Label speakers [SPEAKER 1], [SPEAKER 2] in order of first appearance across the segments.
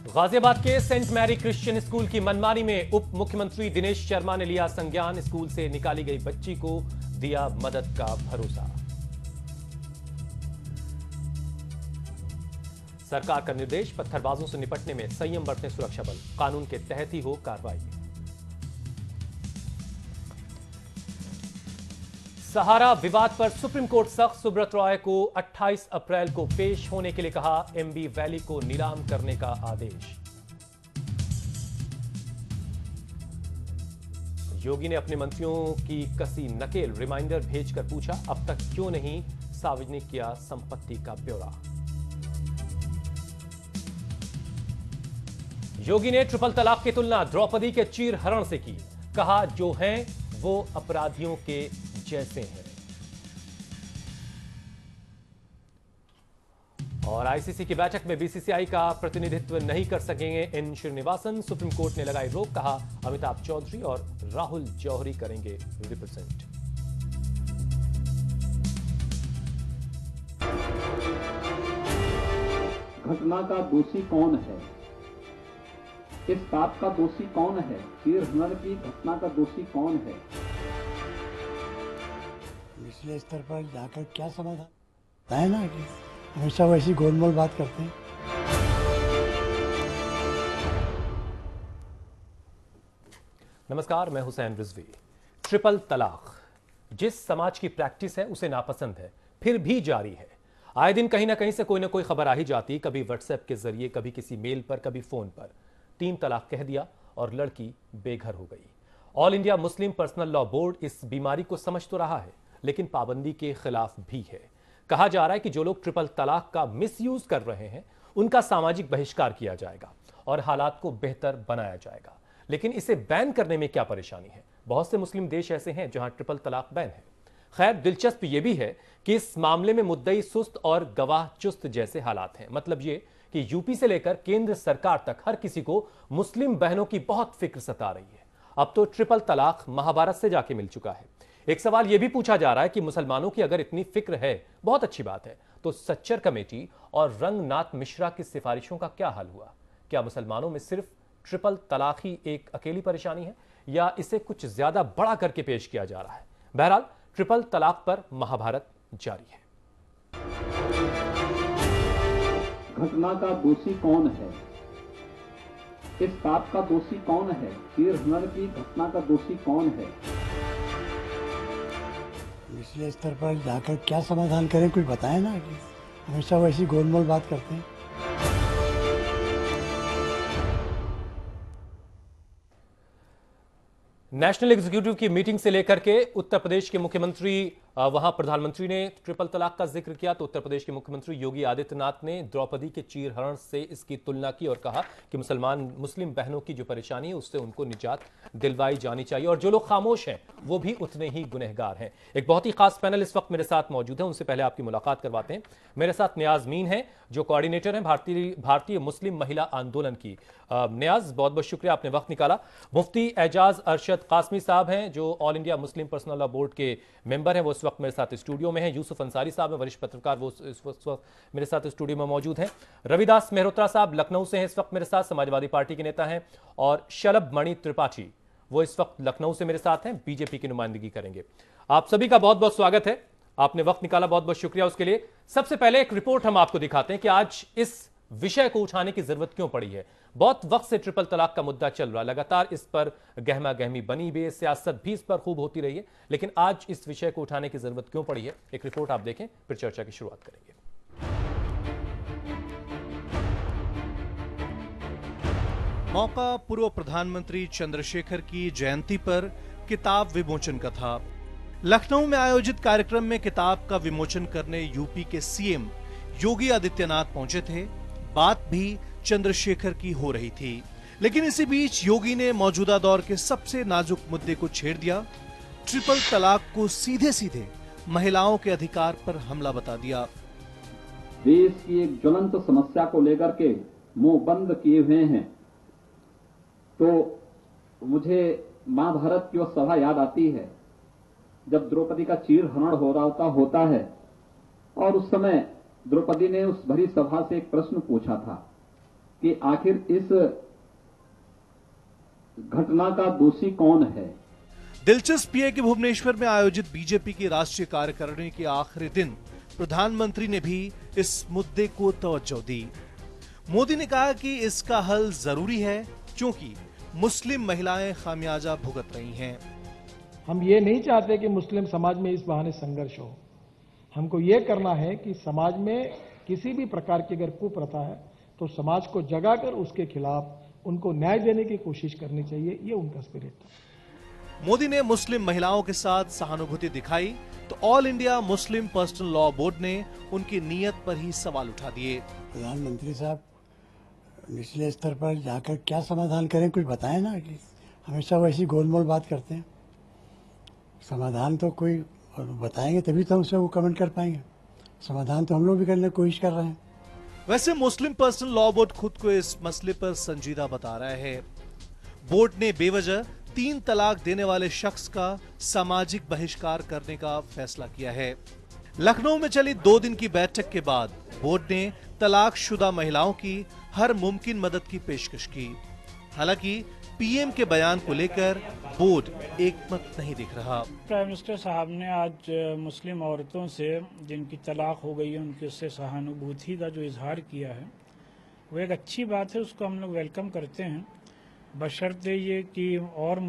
[SPEAKER 1] गाजियाबाद के Saint Mary Christian school की मनमानी में उप मुख्यमंत्री दिनेश शर्मा ने लिया संज्ञान। स्कूल से निकाली गई बच्ची को दिया मदद का भरोसा। सरकार का निर्देश, पत्थरबाजों से निपटने में संयम बरतें सुरक्षा बल, कानून के तहत ही हो कार्रवाई। सहारा विवाद पर सुप्रीम कोर्ट सख्त, सुब्रत रॉय को 28 अप्रैल को पेश होने के लिए कहा। एमबी वैली को नीलाम करने का आदेश। योगी ने अपने मंत्रियों की कसी नकेल, रिमाइंडर भेजकर पूछा, अब तक क्यों नहीं सार्वजनिक किया संपत्ति का ब्यौरा। योगी ने ट्रिपल तलाक की तुलना द्रौपदी के चीरहरण से की। कहा, जो हैं वो अपराधियों के जैसे हैं। और आईसीसी की बैठक में बीसीसीआई का प्रतिनिधित्व नहीं कर सकेंगे एन श्रीनिवासन। सुप्रीम कोर्ट ने लगाई रोक। कहा, अमिताभ चौधरी और राहुल जौहरी करेंगे रिप्रेजेंट।
[SPEAKER 2] घटना का दोषी कौन है? इस पाप का दोषी कौन है? चीरहरण की घटना का दोषी कौन है?
[SPEAKER 3] निचले स्तर पर जाकर क्या समाधान है ना कि हमेशा वैसी गोलमोल बात करते हैं।
[SPEAKER 1] नमस्कार, मैं हुसैन रिजवी। ट्रिपल तलाक जिस समाज की प्रैक्टिस है उसे नापसंद है, फिर भी जारी है। आए दिन कहीं ना कहीं से कोई ना कोई खबर आ ही जाती, कभी व्हाट्सएप के जरिए, कभी किसी मेल पर, कभी फोन पर। 3 तलाक कह दिया और लड़की बेघर हो गई। All India Muslim personal law board इस बीमारी को समझ तो रहा है, लेकिन पाबंदी के खिलाफ भी है। कहा जा रहा है कि जो लोग ट्रिपल तलाक का मिसयूज कर रहे हैं उनका सामाजिक बहिष्कार किया जाएगा और हालात को बेहतर बनाया जाएगा। लेकिन इसे बैन करने में क्या परेशानी है? बहुत से मुस्लिम देश ऐसे हैं जहां ट्रिपल तलाक बैन है। खैर, दिलचस्प यह भी है कि इस मामले में मुद्दई सुस्त और गवाह चुस्त जैसे हालात हैं। मतलब ये कि यूपी से लेकर केंद्र सरकार तक हर किसी को मुस्लिम बहनों की बहुत फिक्र सता रही है। अब तो ट्रिपल तलाक महाभारत से जाके मिल चुका है। एक सवाल यह भी पूछा जा रहा है कि मुसलमानों की अगर इतनी फिक्र है, बहुत अच्छी बात है, तो सच्चर कमेटी और रंगनाथ मिश्रा की सिफारिशों का क्या हाल हुआ? क्या मुसलमानों में सिर्फ ट्रिपल तलाक ही एक अकेली परेशानी है या इसे कुछ ज्यादा बड़ा करके पेश किया जा रहा है? बहरहाल, ट्रिपल तलाक पर महाभारत जारी है।
[SPEAKER 2] घटना का दोषी कौन है? इस पाप का दोषी कौन है? चीरहरण की घटना का दोषी कौन है?
[SPEAKER 3] निचले स्तर पर जाकर क्या समाधान करें, कोई बताए ना कि हमेशा वैसी गोलमोल बात करते हैं।
[SPEAKER 1] नेशनल एग्जीक्यूटिव की मीटिंग से लेकर के उत्तर प्रदेश के मुख्यमंत्री, वहां प्रधानमंत्री ने ट्रिपल तलाक का जिक्र किया तो उत्तर प्रदेश के मुख्यमंत्री योगी आदित्यनाथ ने द्रौपदी के चीरहरण से इसकी तुलना की और कहा कि मुस्लिम बहनों की जो परेशानी है उससे उनको निजात दिलवाई जानी चाहिए और जो लोग खामोश हैं वो भी उतने ही गुनहगार हैं। एक बहुत ही खास पैनल इस वक्त मेरे साथ मौजूद है, उनसे पहले आपकी मुलाकात करवाते हैं। मेरे साथ नियाज मीन है जो कोऑर्डिनेटर हैं भारतीय मुस्लिम महिला आंदोलन की। नियाज, बहुत बहुत शुक्रिया, आपने वक्त निकाला। मुफ्ती एजाज अरशद कासमी साहब हैं जो all India Muslim personal law board के मेंबर हैं, वो इस वक्त मेरे साथ स्टूडियो में हैं। यूसुफ अंसारी साहब हैं, वरिष्ठ पत्रकार, वो इस वक्त मेरे साथ स्टूडियो में मौजूद हैं। रविदास मेहरोत्रा साहब लखनऊ से हैं इस वक्त मेरे साथ, समाजवादी पार्टी के नेता हैं। और शलभ मणि त्रिपाठी, वो इस वक्त लखनऊ से मेरे साथ हैं, बीजेपी की नुमाइंदगी करेंगे। आप सभी का बहुत बहुत स्वागत है, आपने वक्त निकाला, बहुत बहुत शुक्रिया उसके लिए। सबसे पहले एक रिपोर्ट हम आपको दिखाते हैं कि आज इस विषय को उठाने की जरूरत क्यों पड़ी है। बहुत वक्त से ट्रिपल तलाक का मुद्दा चल रहा, लगातार इस पर गहमा गहमी बनी हुई है, सियासत भी इस पर खूब होती रही है, लेकिन आज इस विषय को उठाने की जरूरत क्यों पड़ी है, एक रिपोर्ट आप देखें, फिर चर्चा की शुरुआत करेंगे।
[SPEAKER 4] मौका पूर्व प्रधानमंत्री चंद्रशेखर की जयंती पर किताब विमोचन का था। लखनऊ में आयोजित कार्यक्रम में किताब का विमोचन करने यूपी के सीएम योगी आदित्यनाथ पहुंचे थे। बात भी चंद्रशेखर की हो रही थी, लेकिन इसी बीच योगी ने मौजूदा दौर के सबसे नाजुक मुद्दे को छेड़ दिया। ट्रिपल तलाक को सीधे सीधे महिलाओं के अधिकार पर हमला बता दिया।
[SPEAKER 2] देश की एक ज्वलंत समस्या को लेकर के मुंह बंद किए हुए हैं, तो मुझे महाभारत की वो सभा याद आती है जब द्रौपदी का चीरहरण हो रहा होता है और उस समय द्रौपदी ने उस भरी सभा से एक प्रश्न पूछा था कि आखिर इस घटना का दोषी कौन है।
[SPEAKER 4] दिलचस्प ये कि भुवनेश्वर में आयोजित बीजेपी की राष्ट्रीय कार्यकारिणी के आखिरी दिन प्रधानमंत्री ने भी इस मुद्दे को तवज्जो दी। मोदी ने कहा कि इसका हल जरूरी है क्योंकि मुस्लिम महिलाएं खामियाजा भुगत रही हैं।
[SPEAKER 5] हम ये नहीं चाहते कि मुस्लिम समाज में इस बहाने संघर्ष हो। हमको ये करना है कि समाज में किसी भी प्रकार की अगर कुप्रथा है तो समाज को जगाकर उसके खिलाफ उनको न्याय देने की कोशिश करनी चाहिए। ये उनका स्पिरिट था।
[SPEAKER 4] मोदी ने मुस्लिम महिलाओं के साथ सहानुभूति दिखाई तो all India Muslim personal law board ने उनकी नीयत पर ही सवाल उठा दिए।
[SPEAKER 3] प्रधानमंत्री साहब निचले स्तर पर जाकर क्या समाधान करें, कुछ बताएं ना। कि हमेशा वैसी गोलमोल बात करते हैं। समाधान तो कोई बताएंगे तभी तो हम उसमें वो कमेंट कर पाएंगे। समाधान तो हम लोग भी करने की कोशिश कर रहे हैं।
[SPEAKER 4] वैसे मुस्लिम पर्सनल लॉ बोर्ड खुद को इस मसले पर संजीदा बता रहा है। बोर्ड ने बेवजह 3 तलाक देने वाले शख्स का सामाजिक बहिष्कार करने का फैसला किया है। लखनऊ में चली 2 दिन की बैठक के बाद बोर्ड ने तलाकशुदा महिलाओं की हर मुमकिन मदद की पेशकश की। हालांकि पीएम के बयान को लेकर बोर्ड एकमत नहीं दिख रहा।
[SPEAKER 6] प्राइम मिनिस्टर साहब ने आज मुस्लिम औरतों से जिनकी तलाक हो गई है उनकी उससे सहानुभूति का जो इजहार किया है वो एक अच्छी बात है, उसको हम लोग वेलकम करते हैं। बशर्ते ये कि और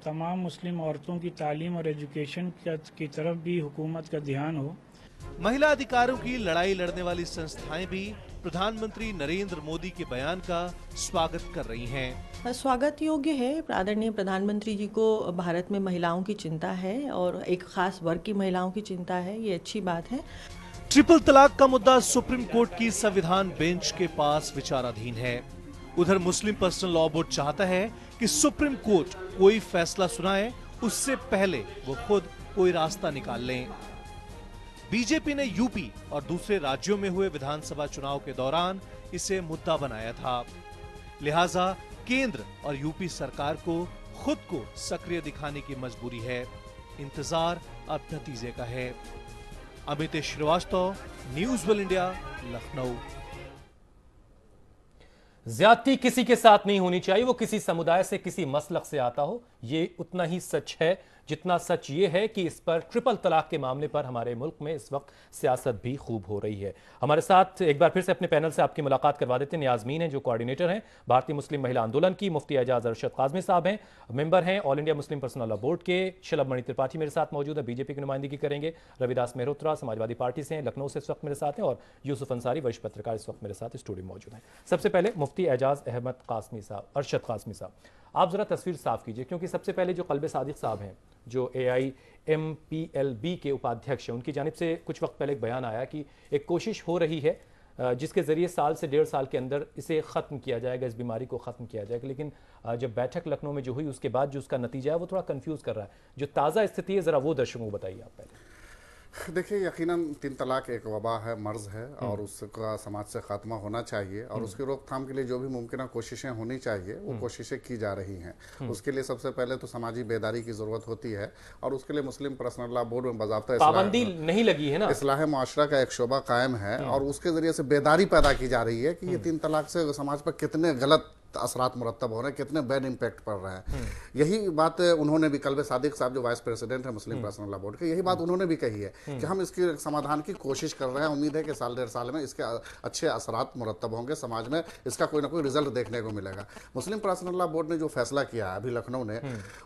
[SPEAKER 6] तमाम मुस्लिम औरतों की तालीम और एजुकेशन की तरफ भी हुकूमत का ध्यान हो।
[SPEAKER 4] महिला अधिकारों की लड़ाई लड़ने वाली संस्थाएं भी प्रधानमंत्री नरेंद्र मोदी के बयान का स्वागत कर रही हैं।
[SPEAKER 7] स्वागत योग्य है। आदरणीय प्रधानमंत्री जी को भारत में महिलाओं की चिंता है और एक खास वर्ग की महिलाओं की चिंता है, ये अच्छी बात है।
[SPEAKER 4] ट्रिपल तलाक का मुद्दा सुप्रीम कोर्ट की संविधान बेंच के पास विचाराधीन है। उधर मुस्लिम पर्सनल लॉ बोर्ड चाहता है कि सुप्रीम कोर्ट कोई फैसला सुनाए उससे पहले वो खुद कोई रास्ता निकाल लें। बीजेपी ने यूपी और दूसरे राज्यों में हुए विधानसभा चुनाव के दौरान इसे मुद्दा बनाया था। लिहाजा केंद्र और यूपी सरकार को खुद को सक्रिय दिखाने की मजबूरी है। इंतजार अब नतीजे का है। Amit Srivastava, news world India, Lucknow.
[SPEAKER 1] ज्यादती किसी के साथ नहीं होनी चाहिए, वो किसी समुदाय से किसी मसलक से आता हो। ये उतना ही सच है जितना सच ये है कि इस पर ट्रिपल तलाक के मामले पर हमारे मुल्क में इस वक्त सियासत भी खूब हो रही है। हमारे साथ एक बार फिर से अपने पैनल से आपकी मुलाकात करवा देते हैं। नियाज़मीन हैं जो कोऑर्डिनेटर हैं भारतीय मुस्लिम महिला आंदोलन की, मुफ्ती एजाज अरशद काज़मी साहब हैं, मेंबर हैं all India Muslim personal law board के, शलभ मणि त्रिपाठी मेरे साथ मौजूद है, बीजेपी की नुमाइंदगी करेंगे, रविदास मेहरोत्रा समाजवादी पार्टी से हैं, लखनऊ से इस वक्त मेरे साथ हैं, और यूसुफ अंसारी वरिष्ठ पत्रकार इस वक्त मेरे साथ स्टूडियो में मौजूद हैं। सबसे पहले मुफ्ती एजाज अहमद काज़मी साहब, अरशद काज़मी साहब, आप जरा तस्वीर साफ कीजिए, क्योंकि सबसे पहले जो कल्बे सादिक साहब हैं जो AIMPLB के उपाध्यक्ष हैं, उनकी जानिब से कुछ वक्त पहले एक बयान आया कि एक कोशिश हो रही है जिसके जरिए साल से 1.5 साल के अंदर इसे ख़त्म किया जाएगा, इस बीमारी को ख़त्म किया जाएगा। लेकिन जब बैठक लखनऊ में जो हुई उसके बाद जो उसका नतीजा है वो थोड़ा कंफ्यूज कर रहा है। जो ताज़ा स्थिति है ज़रा वो दर्शकों को बताइए आप पहले।
[SPEAKER 8] देखिए, यकीनन 3 तलाक एक वबा है, मर्ज है और उसका समाज से खात्मा होना चाहिए और उसकी रोकथाम के लिए जो भी मुमकिन कोशिशें होनी चाहिए वो कोशिशें की जा रही हैं। उसके लिए सबसे पहले तो समाजी बेदारी की जरूरत होती है और उसके लिए मुस्लिम पर्सनल लॉ बोर्ड में बाज़ाब्ता
[SPEAKER 1] पाबंदी नहीं लगी है ना,
[SPEAKER 8] इस्लाह मुआशरा का एक शोबा कायम है और उसके जरिए से बेदारी पैदा की जा रही है कि ये 3 तलाक से समाज पर कितने गलत असरात मुरत्तब हो रहे हैं, कितने बैड इम्पैक्ट पड़ रहे हैं। यही बात उन्होंने भी, कल्बे सादिक साहब जो वाइस प्रेसिडेंट है मुस्लिम पर्सनल लॉ बोर्ड के, यही बात उन्होंने भी कही है कि हम इसके समाधान की कोशिश कर रहे हैं। उम्मीद है कि साल 1.5 साल में इसके अच्छे असरात मुरत्तब होंगे, समाज में इसका कोई ना कोई रिजल्ट देखने को मिलेगा। मुस्लिम पर्सनल लॉ बोर्ड ने जो फैसला किया अभी लखनऊ ने,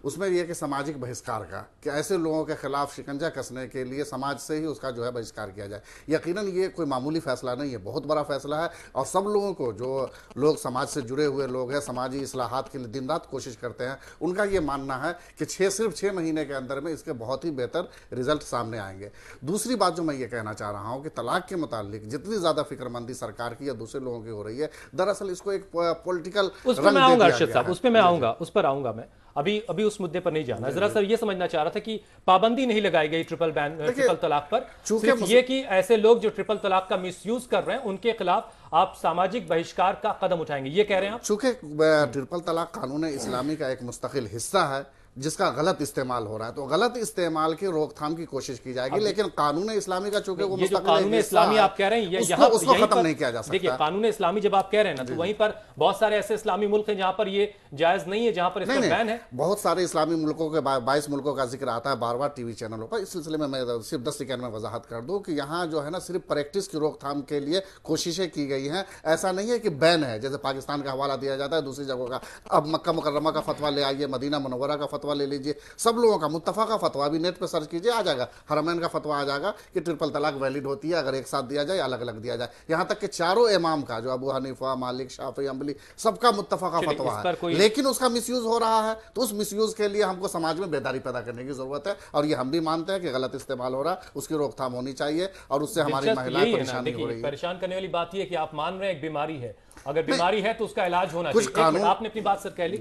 [SPEAKER 8] उसमें यह कि सामाजिक बहिष्कार का, कि ऐसे लोगों के खिलाफ शिकंजा कसने के लिए समाज से ही उसका जो है बहिष्कार किया जाए। यकीनन ये कोई मामूली फैसला नहीं है, बहुत बड़ा फैसला है और सब लोगों को, जो लोग समाज से जुड़े हुए लोग हैं, समाजी इस्लाहात के लिए दिन रात कोशिश करते हैं, उनका ये मानना है कि सिर्फ 6 महीने के अंदर में इसके बहुत ही बेहतर रिजल्ट सामने आएंगे। दूसरी बात जो मैं ये कहना चाह रहा हूं कि तलाक के मुतालिक जितनी ज्यादा फिक्रमंदी सरकार की या दूसरे लोगों की हो रही है, दरअसल इसको एक पॉलिटिकल
[SPEAKER 1] उस पर मैं आऊंगा अरशद साहब, उस पर मैं आऊंगा, उस पर आऊंगा मैं। अभी उस मुद्दे पर नहीं जाना, जरा सर ये समझना चाह रहा था कि पाबंदी नहीं लगाई गई ट्रिपल तलाक पर, सिर्फ ये कि ऐसे लोग जो ट्रिपल तलाक का मिसयूज कर रहे हैं उनके खिलाफ आप सामाजिक बहिष्कार का कदम उठाएंगे, ये कह रहे हैं आप?
[SPEAKER 8] चूंकि ट्रिपल तलाक कानून इस्लामी का एक मुस्तकिल हिस्सा है, जिसका गलत इस्तेमाल हो रहा है, तो गलत इस्तेमाल की रोकथाम की कोशिश की जाएगी। लेकिन कानून इस्लामी का चूंकि वो
[SPEAKER 1] ये जो कानून इस्लामी आप कह रहे हैं,
[SPEAKER 8] उसको खत्म नहीं किया जा सकता।
[SPEAKER 1] देखिए, कानून इस्लामी जब आप कह रहे हैं ना, तो वहीं पर बहुत सारे ऐसे इस्लामी मुल्क हैं जहां पर ये जायज नहीं है, जहां पर इसका बैन है।
[SPEAKER 8] बहुत सारे इस्लामी मुल्कों के 22 मुल्कों का जिक्र आता है बार-बार टीवी चैनलों पर। इस सिलसिले में मैं सिर्फ 10 सेकंड में वजाहत कर दूं कि यहाँ जो है ना, सिर्फ प्रैक्टिस की रोकथाम के लिए कोशिशें की गई हैं। ऐसा नहीं है कि बैन है, जैसे पाकिस्तान का हवाला दिया जाता है दूसरी जगहों का। अब मक्का मुकर्रमा का फतवा ले आइए, मदीना मुनव्वरा का फतवा ले लीजिए, सब लोगों का मुत्तफा का फतवा भी नेट पे सर्च कीजिए, आ जाएगा। हरमैन का फतवा आ जाएगा कि ट्रिपल तलाक वैलिड होती है अगर एक साथ दिया जाए, अलग अलग दिया जाए। यहाँ तक कि चारों इमाम का, जो अबू हनीफा, मालिक, शाफी, अंबली, सबका मुत्तफा का फतवा है, लेकिन उसका मिसयूज हो रहा है। तो उस मिसयूज के लिए हमको समाज में बेदारी पैदा करने की जरूरत है, और ये हम भी मानते हैं कि गलत इस्तेमाल हो रहा है, उसकी रोकथाम होनी चाहिए, और उससे हमारी महिलाएं परेशानी हो रही है।
[SPEAKER 1] परेशान करने वाली बात यह है कि आप मान रहे हैं एक बीमारी है, अगर बीमारी है तो उसका इलाज होना चाहिए। आपने अपनी बात सर कह ली,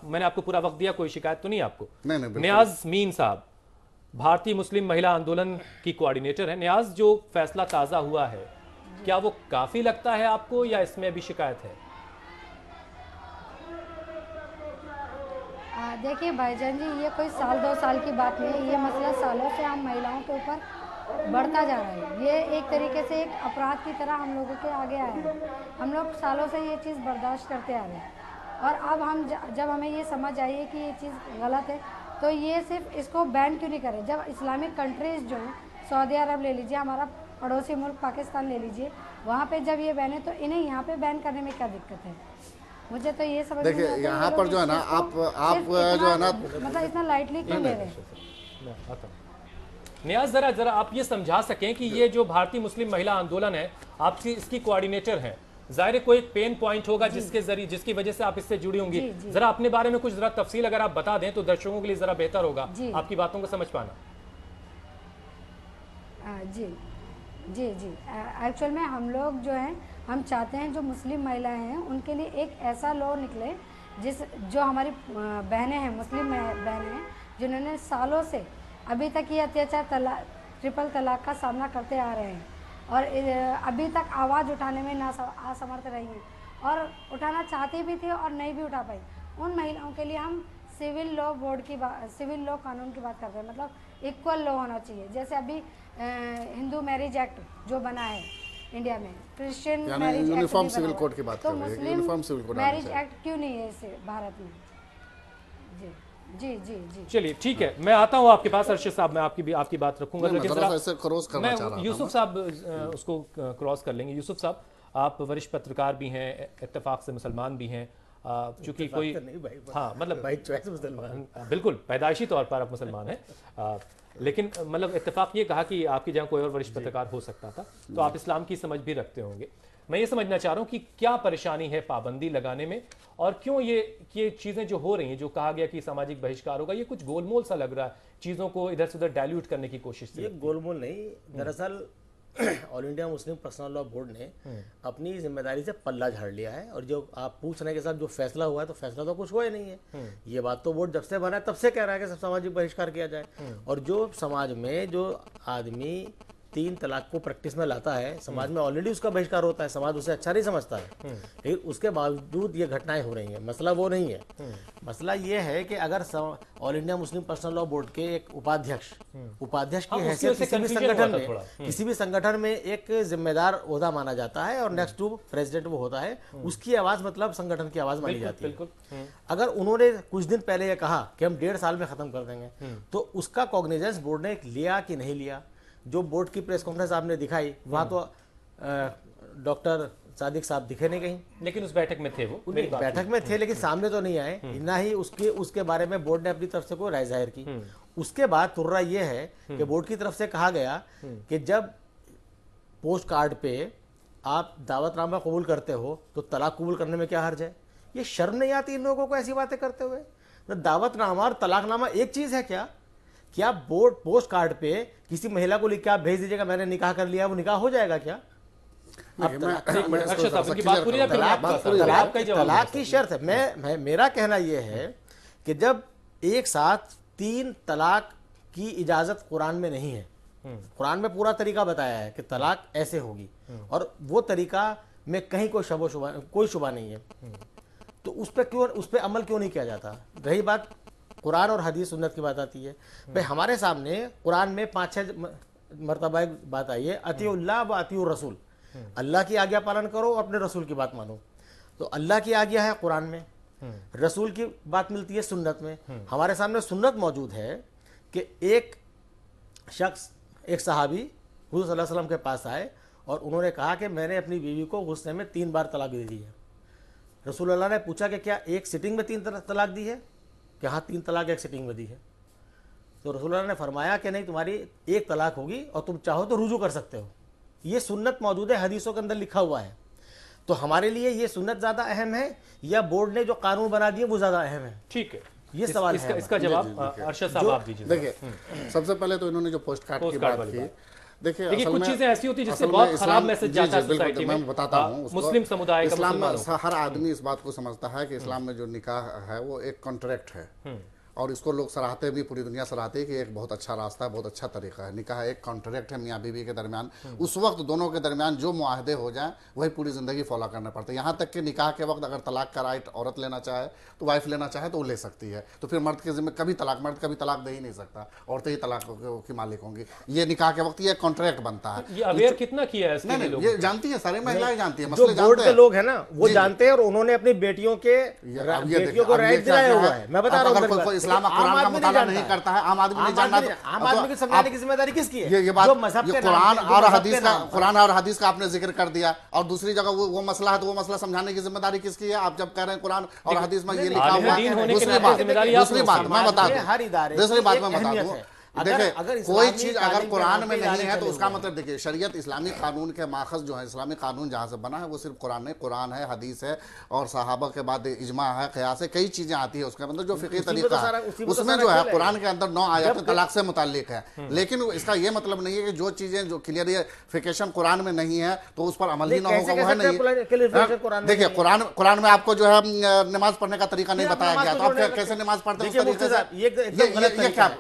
[SPEAKER 1] मैंने आपको पूरा वक्त दिया, कोई शिकायत तो नहीं आपको?
[SPEAKER 8] नहीं।
[SPEAKER 1] नियाज मीन साहब भारतीय मुस्लिम महिला आंदोलन की कोऑर्डिनेटर है। नियाज, जो फैसला ताजा हुआ है, क्या वो काफी लगता है आपको, या इसमें भी शिकायत है?
[SPEAKER 9] देखिए भाईजान जी, ये कोई साल 2 साल की बात नहीं है। ये मसला सालों से हम महिलाओं के ऊपर बढ़ता जा रहा है। ये एक तरीके से एक अपराध की तरह हम लोगों के आगे आया है। हम लोग सालों से ये चीज़ बर्दाश्त करते आ रहे हैं, और अब हम जब हमें ये समझ आई है कि ये चीज़ गलत है, तो ये सिर्फ इसको बैन क्यों नहीं करें। जब इस्लामिक कंट्रीज़ जो हैं, सऊदी अरब ले लीजिए, हमारा पड़ोसी मुल्क पाकिस्तान ले लीजिए, वहाँ पे जब ये बैन है तो इन्हें यहाँ पे बैन करने में क्या दिक्कत है? मुझे तो ये समझ
[SPEAKER 8] देखिए, यहाँ पर जो है ना, आप जो है ना,
[SPEAKER 9] मतलब इतना लाइटली क्यों ले रहे हैं?
[SPEAKER 1] नियाज, जरा आप ये समझा सकें कि ये जो भारतीय मुस्लिम महिला आंदोलन है, आप इसकी कोऑर्डिनेटर हैं, जाहिर है कोई एक पेन पॉइंट होगा जिसकी वजह से आप इससे जुड़ी होंगी। जरा अपने बारे में कुछ जरा तफसील अगर आप बता दें तो दर्शकों के लिए जरा बेहतर होगा आपकी बातों को समझ पाना।
[SPEAKER 9] जी एक्चुअल में हम लोग जो हैं, हम चाहते हैं जो मुस्लिम महिलाएं हैं उनके लिए एक ऐसा लॉ निकले जो हमारी बहनें हैं, मुस्लिम बहनें हैं, जिन्होंने सालों से अभी तक ये अत्याचार ट्रिपल तलाक का सामना करते आ रहे हैं, और अभी तक आवाज़ उठाने में असमर्थ रही हैं, और उठाना चाहती भी थी और नहीं भी उठा पाई। उन महिलाओं के लिए हम सिविल लॉ बोर्ड की सिविल लॉ कानून की बात करते हैं। मतलब इक्वल लॉ होना चाहिए। जैसे अभी हिंदू मैरिज एक्ट जो बना है इंडिया में, Christian marriage
[SPEAKER 8] uniform civil code की बात
[SPEAKER 9] तो मुस्लिम मैरिज एक्ट क्यों नहीं है इसे भारत में? जी
[SPEAKER 1] चलिए ठीक है, मैं आता हूँ आपके पास अरशद साहब, मैं आपकी बात रखूंगा, लेकिन
[SPEAKER 8] मैं
[SPEAKER 1] यूसुफ साहब उसको क्रॉस कर लेंगे। यूसुफ साहब, आप वरिष्ठ पत्रकार भी हैं, इत्तेफाक से मुसलमान भी हैं, चूंकि कोई हाँ मतलब
[SPEAKER 10] भाई चॉइस मुसलमान,
[SPEAKER 1] बिल्कुल पैदाइशी तौर पर आप मुसलमान हैं, लेकिन मतलब इत्तेफाक ये कहा कि आपकी जगह कोई और वरिष्ठ पत्रकार हो सकता था, तो आप इस्लाम की समझ भी रखते होंगे। मैं ये समझना चाह रहा हूँ कि क्या परेशानी है पाबंदी लगाने में, और क्यों ये चीज़ें जो हो रही हैं, जो कहा गया कि सामाजिक बहिष्कार होगा, ये कुछ गोलमोल सा लग रहा है, चीज़ों को इधर से उधर डाइल्यूट करने की कोशिश से।
[SPEAKER 10] ये गोलमोल नहीं, दरअसल all India Muslim personal law board ने अपनी जिम्मेदारी से पल्ला झाड़ लिया है, और जो आप पूछ रहे हैं कि साहब जो फैसला हुआ है, तो फैसला तो कुछ हुआ ही नहीं है। ये बात तो बोर्ड जब से बना है तब से कह रहा है कि सब सामाजिक बहिष्कार किया जाए, और जो समाज में जो आदमी 3 तलाक को प्रैक्टिस में लाता है, समाज में ऑलरेडी उसका बहिष्कार होता है, समाज उसे अच्छा नहीं समझता है, लेकिन उसके बावजूद ये घटनाएं हो रही हैं। मसला वो नहीं है, मसला ये है कि अगर all India Muslim personal law board के एक उपाध्यक्ष की हैसियत किसी भी संगठन में एक जिम्मेदार ओहदा माना जाता है, और नेक्स्ट टू प्रेसिडेंट वो होता है, उसकी आवाज मतलब संगठन की आवाज मानी जाती है। अगर उन्होंने कुछ दिन पहले ये कहा कि हम 1.5 साल में खत्म कर देंगे, तो उसका कॉग्निजेंस बोर्ड ने लिया कि नहीं लिया? जो बोर्ड की प्रेस कॉन्फ्रेंस आपने दिखाई, वहां तो डॉक्टर सादिक साहब दिखे नहीं कहीं,
[SPEAKER 1] लेकिन उस बैठक में थे, वो
[SPEAKER 10] बैठक में थे, लेकिन सामने तो नहीं आए, ना ही उसके बारे में बोर्ड ने अपनी तरफ से कोई राय जाहिर की। उसके बाद तुर्रा ये है कि बोर्ड की तरफ से कहा गया कि जब पोस्ट कार्ड पे आप दावतनामा कबूल करते हो तो तलाक कबूल करने में क्या हर्ज है? ये शर्म नहीं आती इन लोगों को ऐसी बातें करते हुए? तो दावतनामा और तलाकनामा एक चीज है क्या बोर्ड पोस्ट कार्ड पे किसी महिला को लिख के आप भेज दीजिएगा मैंने निकाह कर लिया, वो निकाह हो जाएगा क्या? तलाक की शर्त है। मेरा कहना यह है कि जब एक साथ 3 तलाक की इजाजत कुरान में नहीं है, कुरान में पूरा तरीका बताया है कि तलाक ऐसे होगी, और वो तरीका में कहीं कोई शुबा नहीं है, तो उस पर अमल क्यों नहीं किया जाता? रही बात कुरान और हदीस सुन्नत की बात आती है। भाई हमारे सामने कुरान में 5-6 मरतबा एक बात आई है, अतिउल्लाह व अतिउर रसूल, अल्लाह की आज्ञा पालन करो और अपने रसूल की बात मानो। तो अल्लाह की आज्ञा है कुरान में, रसूल की बात मिलती है सुन्नत में। हमारे सामने सुन्नत मौजूद है कि एक शख्स, एक सहाबी हुज़ूर सल्लल्लाहु अलैहि वसल्लम के पास आए और उन्होंने कहा कि मैंने अपनी बीवी को गुस्से में 3 बार तलाक दे दी है। रसूल अल्लाह ने पूछा कि क्या एक सिटिंग में 3 तलाक दी है? कि हाँ 3 तलाक एक सिटिंग में दी है। तो रसूल अल्लाह ने फरमाया कि नहीं, तुम्हारी 1 तलाक होगी और तुम चाहो तो रुजू कर सकते हो। ये सुन्नत मौजूद है, हदीसों के अंदर लिखा हुआ है। तो हमारे लिए ये सुन्नत ज़्यादा अहम है या बोर्ड ने जो कानून बना दिए वो ज़्यादा अहम है?
[SPEAKER 1] ठीक है,
[SPEAKER 10] ये सवाल है।
[SPEAKER 1] इसका जवाब अरशद साहब आप दीजिए।
[SPEAKER 8] देखिए, सबसे पहले तो इन्होंने जो पोस्ट कार्ड की बात की, देखिए
[SPEAKER 1] कुछ चीजें ऐसी होती है जिससे बहुत खराब मैसेज जाता है सोसाइटी में।
[SPEAKER 8] मैं बताता हूँ,
[SPEAKER 1] मुस्लिम समुदाय का,
[SPEAKER 8] इस्लाम में हर आदमी इस बात को समझता है कि इस्लाम में जो निकाह है वो एक कॉन्ट्रैक्ट है, और इसको लोग सराहते भी, पूरी दुनिया सराहती है कि एक बहुत अच्छा रास्ता है, बहुत अच्छा तरीका है। निकाह एक कॉन्ट्रैक्ट है मियाँ बीवी के दरमियान। उस वक्त दोनों के दरमियान जो मुआहदे हो जाएं वही पूरी ज़िंदगी फॉलो करने पड़ते हैं। यहाँ तक कि निकाह के वक्त अगर तलाक का राइट औरत लेना चाहे तो वाइफ लेना चाहे तो वो ले सकती है। तो फिर मर्द के ज़िम्मे मर्द कभी तलाक दे ही नहीं सकता, औरतें ही तलाक की मालिक होंगी। ये निकाह के वक्त ये कॉन्ट्रैक्ट बनता है।
[SPEAKER 1] ये अवेयर कितना किया है?
[SPEAKER 8] नहीं, ये जानती है, सारी महिलाएं जानती है,
[SPEAKER 10] जो बोर्ड के लोग हैं ना वो जानते हैं और उन्होंने अपनी बेटियों को राइट दिलाया हुआ है। मैं बता रहा हूँ,
[SPEAKER 8] इस्लाम कुरान का मुताला नहीं करता है, आम आदमी नहीं जानता।
[SPEAKER 10] आम आदमी को समझाने की जिम्मेदारी किसकी है?
[SPEAKER 8] ये बात, ये कुरान और हदीस का आपने जिक्र कर दिया, और दूसरी जगह वो मसला है तो वो मसला समझाने की जिम्मेदारी किसकी है? आप जब कह रहे हैं कुरान और हदीस में ये लिखा हुआ है। दूसरी बात मैं बता दूं, देखिए कोई चीज अगर कुरान में नहीं है तो उसका मतलब, देखिए शरीयत इस्लामी कानून के माखज जो है, इस्लामी कानून जहाँ से बना है वो सिर्फ कुरान नहीं, कुरान है, हदीस है, और सहाबा के बाद इजमा है, क़यास है, कई चीजें आती है उसके अंदर जो फिक़ही तरीका है। उसमें जो है कुरान के अंदर 9 आयत तलाक से मुताल्लिक है, लेकिन इसका ये मतलब नहीं है कि जो चीजें जो क्लियरिफिकेशन कुरान में नहीं है तो उस पर अमल ही ना होगा, वो है नहीं। देखिए कुरान में आपको जो है नमाज पढ़ने का तरीका नहीं बताया गया, तो आप कैसे नमाज पढ़ते हैं?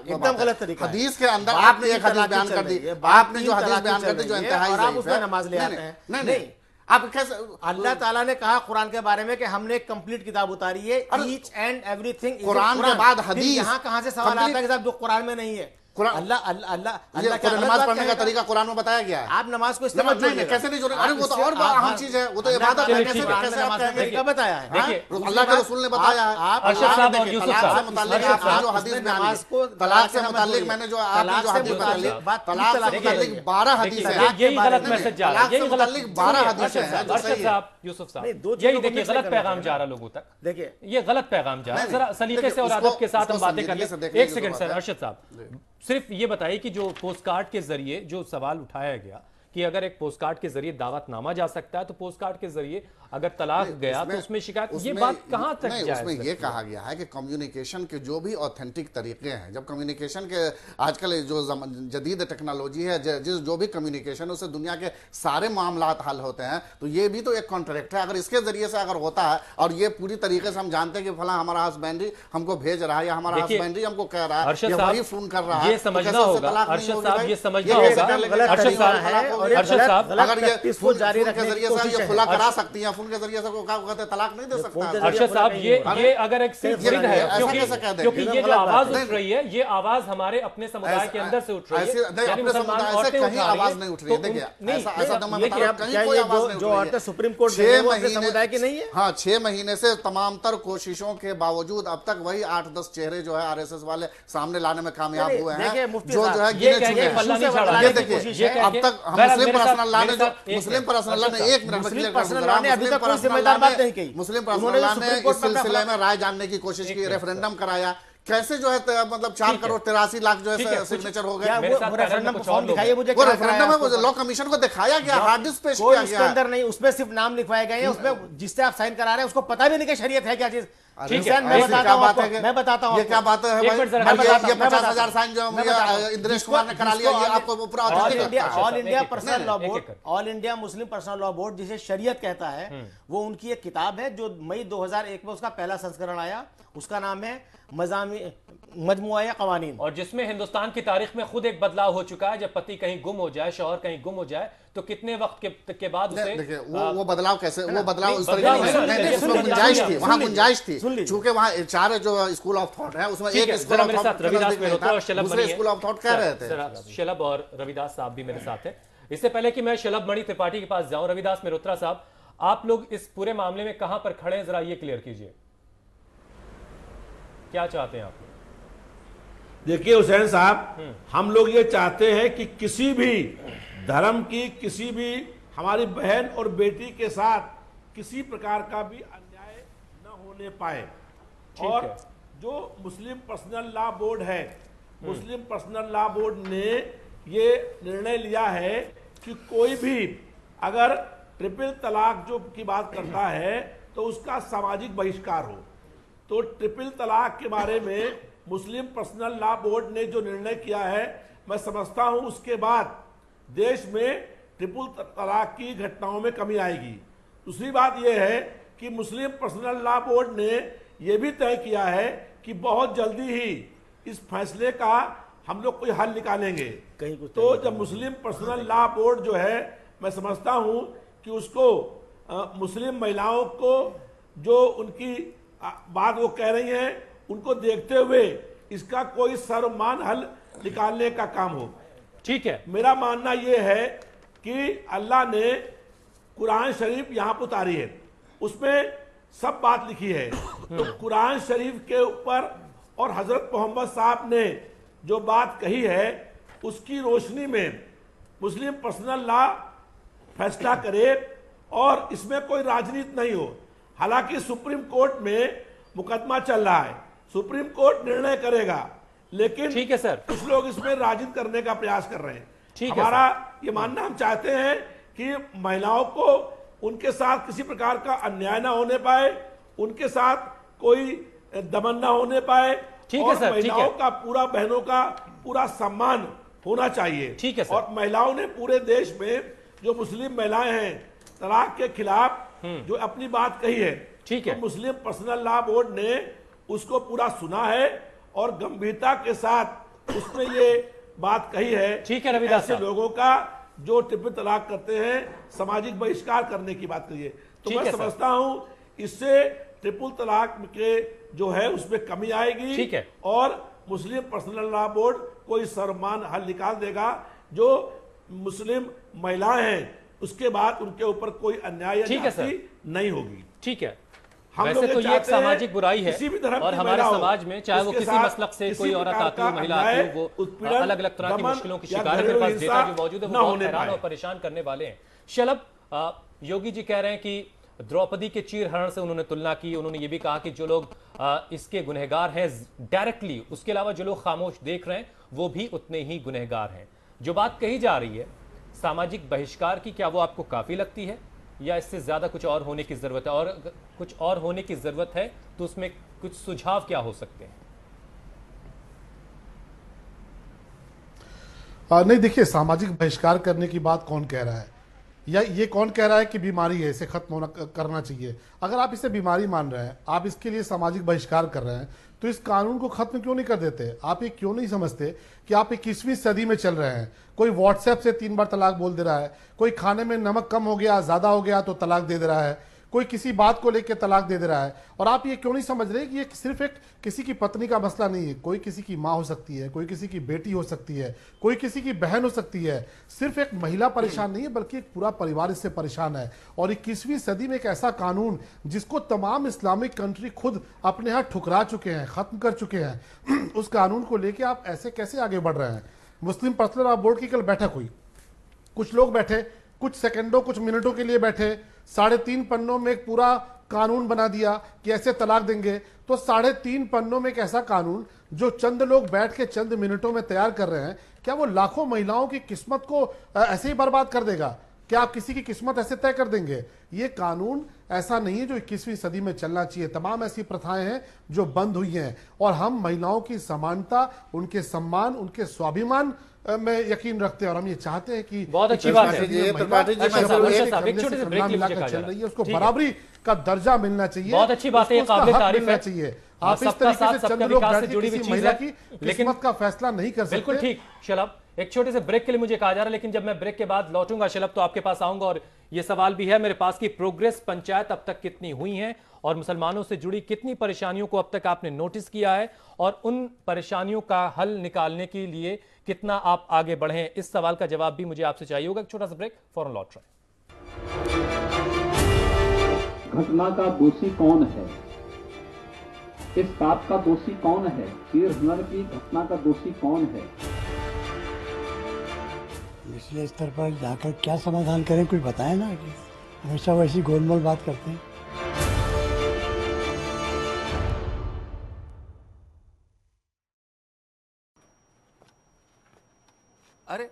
[SPEAKER 10] एकदम गलत तरीका।
[SPEAKER 8] हदीस के अंदर आपने एक हदीस बयान कर दी, आपने जो हदीस बयान कर दी जो इंतहाई
[SPEAKER 10] आप उसमें नमाज ले आते हैं। नहीं,
[SPEAKER 8] आप कैसे?
[SPEAKER 10] अल्लाह ताला ने कहा कुरान के बारे में कि हमने एक कंप्लीट किताब उतारी है, ईच एंड एवरीथिंग।
[SPEAKER 8] कुरान के बाद हदीस,
[SPEAKER 10] यहाँ कहाँ से सवाल आता है कि साहब जो कुरान में नहीं है? अल्लाह
[SPEAKER 8] नमाज पढ़ने का तरीका कुरान में बताया गया है।
[SPEAKER 10] आप नमाज को इस्तेमाल
[SPEAKER 8] कैसे नहीं जोड़े? अरे वो तो और अहम चीज है, वो तो इबादत है। कैसे आप
[SPEAKER 10] तरीका बताया है?
[SPEAKER 8] देखिए अल्लाह के रसूल ने बताया है। तलाक से मुताल्लिक जो हदीस नमाज को, तलाक से मुताल्लिक मैंने जो आपने जो हदीस बताई, तलाक से मुताल्लिक 12 हदीस है।
[SPEAKER 1] यही गलत मैसेज जा रहा है, यही गलत
[SPEAKER 8] 12 हदीस है।
[SPEAKER 1] अर्शद साहब, यूसुफ साहब, यही देखिए गलत पैगाम जा रहा है लोगों तक।
[SPEAKER 10] देखिए
[SPEAKER 1] ये गलत पैगाम जा रहा है। जरा सलीके से और अदब के साथ हम बातें कर लें। एक सेकंड सर, अर्शद साहब सिर्फ ये बताइए कि जो पोस्ट कार्ड के जरिए जो सवाल उठाया गया कि अगर एक पोस्ट कार्ड के जरिए दावतनामा जा सकता है तो पोस्ट कार्ड के जरिए अगर तलाक गया तो उसमें शिकायत, ये बात कहां तक जाए?
[SPEAKER 8] उसमें ये कहा गया है कि कम्युनिकेशन के जो भी ऑथेंटिक तरीके हैं, जब कम्युनिकेशन के आजकल जो जदीद टेक्नोलॉजी है, जो भी कम्युनिकेशन है उससे दुनिया के सारे मामलात हल होते हैं, तो ये भी तो एक कॉन्ट्रैक्ट है। अगर इसके जरिए से अगर होता है और ये पूरी तरीके से हम जानते हैं कि फला हमारा हस्बैंड हमको भेज रहा है या हमारा हस्बैंड हमको कह रहा है, वही फोन कर रहा है,
[SPEAKER 1] ये समझना होगा अर्शद साहब, ये समझना होगा अर्शद साहब,
[SPEAKER 8] अगर ये फोन जारी रखने के जरिए से ये खुला करा सकती है, फोन के जरिए से तलाक नहीं दे सकता।
[SPEAKER 1] अर्शद साहब ये अगर एक सिर्फ जिद है, क्योंकि ये जो आवाज उठ रही है ये आवाज हमारे अपने समुदाय के अंदर से उठ रही है, यानी मुसलमान औरतें
[SPEAKER 8] कहीं आवाज नहीं उठ रही है। देखिए ऐसा तो मैं बता रहा हूं, कहीं कोई आवाज नहीं उठ रही है।
[SPEAKER 10] औरतें सुप्रीम कोर्ट के समुदाय की नहीं है।
[SPEAKER 8] हाँ, 6 महीने से तमाम तर कोशिशों के बावजूद अब तक वही 8-10 चेहरे जो है आरएसएस वाले सामने लाने में कामयाब हुए हैं, जो है गिने चुके हैं। ये देखिए अब तक मुस्लिम पर्सनल लॉ ने मुस्लिम पर्सनल लॉ ने इस सिलसिले में राय जानने की कोशिश की, रेफरेंडम कराया, कैसे जो है मतलब 4 करोड़ 83 लाख जो है सिग्नेचर हो गए।
[SPEAKER 10] वो रेफरेंडम फॉर्म दिखाइए मुझे,
[SPEAKER 8] वो रेफरेंडम है, वो लॉ कमीशन को दिखाया गया, हार्ड डिस्क पेश किया गया,
[SPEAKER 10] उसके अंदर नहीं, उसमें सिर्फ नाम लिखवाए गए हैं, उसमें जिससे आप साइन करा रहे हैं उसको पता भी नहीं कि शरीयत है क्या चीज।
[SPEAKER 8] ठीक है, मैं बताता हूँ ये क्या बात है भाई। ये 50,000 साइन जो इंद्रेश कुमार ने करा लिया, ये आपको पूरा
[SPEAKER 10] all India personal law board, all India Muslim personal law board जिसे शरीयत कहता है, वो उनकी एक किताब है जो मई 2001 में उसका पहला संस्करण आया, उसका नाम है मजमुआ कवानीन,
[SPEAKER 1] और जिसमें हिंदुस्तान की तारीख में खुद एक बदलाव हो चुका है। जब पति कहीं गुम हो जाए, शौहर कहीं गुम हो जाए, तो कितने वक्त के बाद उसे
[SPEAKER 8] देखिए वो बदलाव कैसे, वो बदलाव उस तरीके से गुंजाइश थी, वहां गुंजाइश थी,
[SPEAKER 10] सुन लीजिए।
[SPEAKER 8] चूंकि वहाँ 4 जो स्कूल ऑफ थॉट है उसमें एक स्कूल ऑफ
[SPEAKER 1] मेरे
[SPEAKER 8] थॉट
[SPEAKER 1] साथ रविदास मेहरोत्रा और शलभ
[SPEAKER 8] दूसरे स्कूल ऑफ थॉट कह रहे थे।
[SPEAKER 1] शलभ और रविदास साहब भी मेरे साथ हैं। इससे पहले कि मैं शलभ मणि त्रिपाठी के पास जाऊं, रविदास मेहरोत्रा साहब, आप लोग इस पूरे मामले में कहां पर खड़े हैं, जरा ये क्लियर कीजिए, क्या चाहते हैं आप?
[SPEAKER 11] देखिए हुसैन साहब, हम लोग ये चाहते हैं कि किसी भी धर्म की, किसी भी हमारी बहन और बेटी के साथ किसी प्रकार का भी अन्याय न होने पाए। और जो मुस्लिम पर्सनल लॉ बोर्ड है, मुस्लिम पर्सनल लॉ बोर्ड ने ये निर्णय लिया है कि कोई भी अगर ट्रिपल तलाक जो की बात करता है तो उसका सामाजिक बहिष्कार हो। तो ट्रिपल तलाक के बारे में मुस्लिम पर्सनल लॉ बोर्ड ने जो निर्णय किया है, मैं समझता हूं उसके बाद देश में ट्रिपल तलाक की घटनाओं में कमी आएगी। दूसरी बात यह है कि मुस्लिम पर्सनल लॉ बोर्ड ने यह भी तय किया है कि बहुत जल्दी ही इस फैसले का हम लोग कोई हल निकालेंगे। तो जब मुस्लिम पर्सनल लॉ बोर्ड जो है, मैं समझता हूं कि उसको मुस्लिम महिलाओं को जो उनकी बात वो कह रही हैं उनको देखते हुए इसका कोई सर्वमान्य हल निकालने का काम हो।
[SPEAKER 1] ठीक है,
[SPEAKER 11] मेरा मानना यह है कि अल्लाह ने कुरान शरीफ यहाँ पर उतारी है, उसमें सब बात लिखी है। तो कुरान शरीफ के ऊपर और हजरत मोहम्मद साहब ने जो बात कही है उसकी रोशनी में मुस्लिम पर्सनल लॉ फैसला करे और इसमें कोई राजनीति नहीं हो। हालांकि सुप्रीम कोर्ट में मुकदमा चल रहा है, सुप्रीम कोर्ट निर्णय करेगा, लेकिन
[SPEAKER 1] ठीक है सर,
[SPEAKER 11] कुछ लोग इसमें राजनीति करने का प्रयास कर रहे हैं।
[SPEAKER 1] ठीक है,
[SPEAKER 11] हमारा ये मानना, हम चाहते हैं कि महिलाओं को उनके साथ किसी प्रकार का अन्याय ना होने पाए, उनके साथ कोई दमन ना होने पाए,
[SPEAKER 1] ठीक है
[SPEAKER 11] और
[SPEAKER 1] सर,
[SPEAKER 11] महिलाओं का पूरा, बहनों का पूरा सम्मान होना चाहिए।
[SPEAKER 1] ठीक है सर।
[SPEAKER 11] और महिलाओं ने पूरे देश में जो मुस्लिम महिलाएं हैं तलाक के खिलाफ जो अपनी बात कही है,
[SPEAKER 1] ठीक है,
[SPEAKER 11] तो मुस्लिम पर्सनल लॉ बोर्ड ने उसको पूरा सुना है और गंभीरता के साथ उसने ये बात कही है।
[SPEAKER 1] ठीक है रविदास
[SPEAKER 11] ऐसे लोगों का जो ट्रिपल तलाक करते हैं सामाजिक बहिष्कार करने की बात कही है। तो मैं समझता हूं इससे ट्रिपल तलाक के जो है उसमें कमी आएगी।
[SPEAKER 1] ठीक है,
[SPEAKER 11] और मुस्लिम पर्सनल लॉ बोर्ड कोई सर्वमान्य हल निकाल देगा। जो मुस्लिम महिलाएं हैं उसके बाद उनके ऊपर कोई अन्याय नहीं होगी।
[SPEAKER 1] ठीक है, वैसे तो ये एक सामाजिक बुराई है और हमारे समाज में चाहे वो किसी मसलक से कोई औरत आती हो, महिला आती हो, वो अलग अलग तरह की मुश्किलों की शिकार है। मेरे पास डेटा जो मौजूद है वो बहुत हैरान और परेशान करने वाले हैं। शलभ, योगी जी कह रहे हैं कि द्रौपदी के चीरहरण से उन्होंने तुलना की। उन्होंने ये भी कहा कि जो लोग इसके गुनहगार हैं डायरेक्टली, उसके अलावा जो लोग खामोश देख रहे हैं वो भी उतने ही गुनहगार हैं। जो बात कही जा रही है सामाजिक बहिष्कार की, क्या वो आपको काफी लगती है या इससे ज्यादा कुछ और होने की जरूरत है? और कुछ और होने की जरूरत है तो उसमें कुछ सुझाव क्या हो सकते हैं?
[SPEAKER 12] नहीं, देखिए, सामाजिक बहिष्कार करने की बात कौन कह रहा है, या ये कौन कह रहा है कि बीमारी है, इसे खत्म होना करना चाहिए? अगर आप इसे बीमारी मान रहे हैं, आप इसके लिए सामाजिक बहिष्कार कर रहे हैं, तो इस कानून को खत्म क्यों नहीं कर देते? आप ये क्यों नहीं समझते कि आप 21वीं सदी में चल रहे हैं? कोई व्हाट्सएप से 3 बार तलाक बोल दे रहा है, कोई खाने में नमक कम हो गया, ज्यादा हो गया तो तलाक दे रहा है, कोई किसी बात को लेकर तलाक दे रहा है। और आप ये क्यों नहीं समझ रहे कि ये सिर्फ एक किसी की पत्नी का मसला नहीं है, कोई किसी की माँ हो सकती है, कोई किसी की बेटी हो सकती है, कोई किसी की बहन हो सकती है। सिर्फ एक महिला परेशान नहीं है बल्कि एक पूरा परिवार इससे परेशान है। और 21वीं सदी में एक ऐसा कानून जिसको तमाम इस्लामिक कंट्री खुद अपने यहाँ ठुकरा चुके हैं, खत्म कर चुके हैं, उस कानून को लेकर आप ऐसे कैसे आगे बढ़ रहे हैं? मुस्लिम पर्सनल लॉ बोर्ड की कल बैठक हुई, कुछ लोग बैठे, कुछ सेकंडों कुछ मिनटों के लिए बैठे, 3.5 पन्नों में एक पूरा कानून बना दिया कि ऐसे तलाक देंगे। तो 3.5 पन्नों में एक ऐसा कानून जो चंद लोग बैठ के चंद मिनटों में तैयार कर रहे हैं, क्या वो लाखों महिलाओं की किस्मत को ऐसे ही बर्बाद कर देगा? क्या आप किसी की किस्मत ऐसे तय कर देंगे? ये कानून ऐसा नहीं है जो 21वीं सदी में चलना चाहिए। तमाम ऐसी प्रथाएं हैं जो बंद हुई हैं और हम महिलाओं की समानता, उनके सम्मान, उनके स्वाभिमान में यकीन रखते हैं और हम ये चाहते हैं कि
[SPEAKER 1] बहुत अच्छी बात है
[SPEAKER 12] चल रही है उसको बराबरी का दर्जा मिलना चाहिए।
[SPEAKER 1] बहुत अच्छी बात है, काबिल तारीफ है।
[SPEAKER 12] चाहिए आप इस तरीके से चंद लोग बैठ के किसी महिला की किस्मत का फैसला नहीं कर सकते।
[SPEAKER 1] बिल्कुल ठीक। शलभ, एक छोटे से ब्रेक के लिए मुझे कहा जा रहा है, लेकिन जब मैं ब्रेक के बाद लौटूंगा शलभ तो आपके पास आऊंगा और यह सवाल भी है मेरे पास कि प्रोग्रेस पंचायत अब तक कितनी हुई हैं और मुसलमानों से जुड़ी कितनी परेशानियों को अब तक आपने नोटिस किया है और उन परेशानियों का हल निकालने के लिए कितना आप आगे बढ़े हैं। इस सवाल का जवाब भी मुझे आपसे चाहिए होगा। एक छोटा सा ब्रेक, फौरन लौट रहे हैं।
[SPEAKER 2] घटना का दोषी कौन है, इस पाप का दोषी कौन है, चीरहरण की घटना का दोषी कौन है।
[SPEAKER 3] निचले स्तर पर जाकर क्या समाधान करें, कुछ बताएं ना कि हमेशा वैसी गोलमोल बात करते हैं।
[SPEAKER 13] अरे